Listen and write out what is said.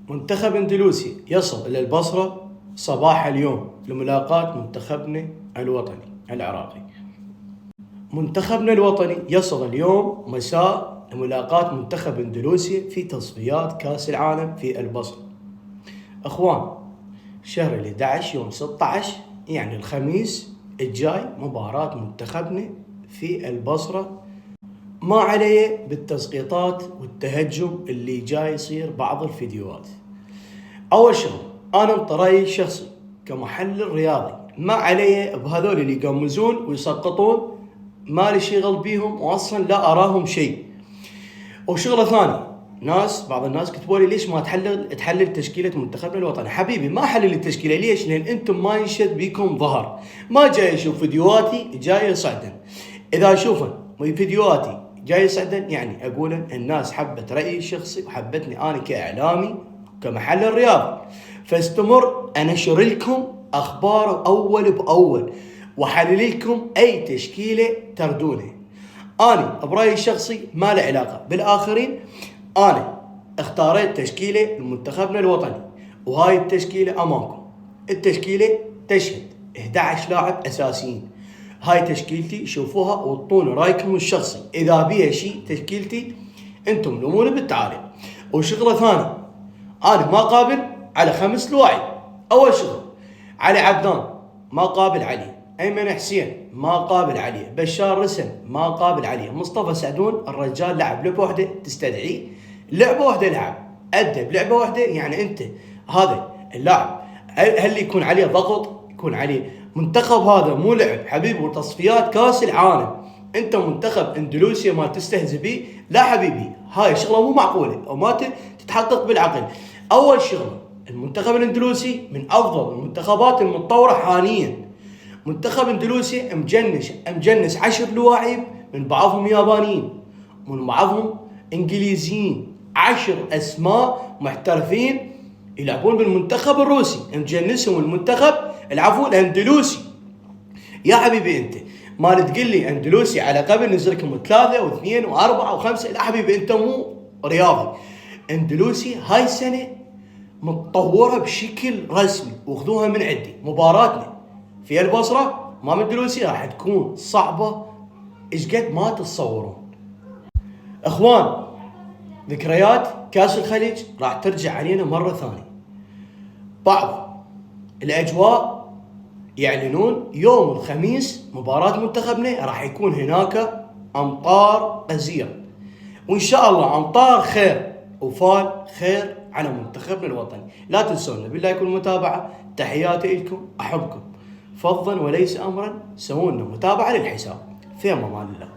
منتخب اندلسي يصل إلى البصرة صباح اليوم لملاقاة منتخبنا الوطني العراقي. منتخبنا الوطني يصل اليوم مساء لملاقاة منتخب اندلسي في تصفيات كأس العالم في البصرة. اخوان، شهر 11 يوم 16 يعني الخميس الجاي مباراة منتخبنا في البصرة. ما عليه بالتسقيطات والتهجم اللي جاي يصير بعض الفيديوهات. اول شغل، انا رأيي شخصي كمحلل رياضي، ما عليه بهذول اللي يقمزون ويسقطون، ما لي شغل بيهم واصلا لا اراهم شيء. وشغله ثاني، بعض الناس كتبوا لي ليش ما تحلل تشكيله منتخبنا الوطني. حبيبي، ما حلل التشكيله. ليش؟ لان انتم ما ينشد بيكم ظهر، ما جاي يشوف فيديوهاتي جاي يصعدن. اذا اشوفن فيديوهاتي جاي يصعدن يعني اقول الناس حبت رايي الشخصي وحبتني انا كاعلامي كمحلل رياضي، فاستمر انشر لكم اخبار اول باول وحلل لكم اي تشكيله تردونه. انا برايي الشخصي ما له علاقه بالاخرين. انا اختاريت تشكيله لمنتخبنا الوطني، وهاي التشكيله امامكم. التشكيله تشهد 11 لاعب اساسيين. هاي تشكيلتي، شوفوها وطوني رايكم الشخصي. اذا بيها شيء تشكيلتي انتم لوموني بالتعاليق. وشغله ثاني، انا ما قابل على 5 لواعي. اول شغل، علي عبدان ما قابل عليه، ايمن حسين ما قابل عليه، بشار رسن ما قابل عليه، مصطفى سعدون الرجال لعب لعبه واحده تستدعي لعبه واحده، لعب ادى بلعبه واحده. يعني انت هذا اللاعب هل يكون عليه ضغط؟ يكون عليه منتخب؟ هذا مو لعب حبيبي، وتصفيات كاس العالم. انت منتخب اندلسيا ما تستهزئ بيه؟ لا حبيبي، هاي شغله مو معقوله وما تتحقق بالعقل. اول شغله، المنتخب الاندلسي من افضل المنتخبات المتطوره حاليا. منتخب اندلسي مجنس 10 لواعيب، من بعضهم يابانيين ومن بعضهم انجليزيين. 10 اسماء محترفين يلعبون بالمنتخب الروسي، مجنسهم المنتخب الاندلسي. يا حبيبي، انت ما تقول لي اندلسي على قبل نزلكم 3 و2 و4 و5. لا حبيبي، انت مو رياضي. اندلسي هاي السنه متطوره بشكل رسمي، واخذوها من عندي. مباراتنا في البصرة مع اندلسي راح تكون صعبة ايش قد ما تتصورون. اخوان، ذكريات كاس الخليج راح ترجع علينا مرة ثانية. بعض الاجواء يعلنون يوم الخميس مباراة منتخبنا راح يكون هناك امطار غزيرة، وان شاء الله امطار خير وفال خير على منتخبنا الوطني. لا تنسونا بالله يكون المتابعة. تحياتي لكم، احبكم فضلا وليس امرا. سوونا متابعة للحساب. في امان الله.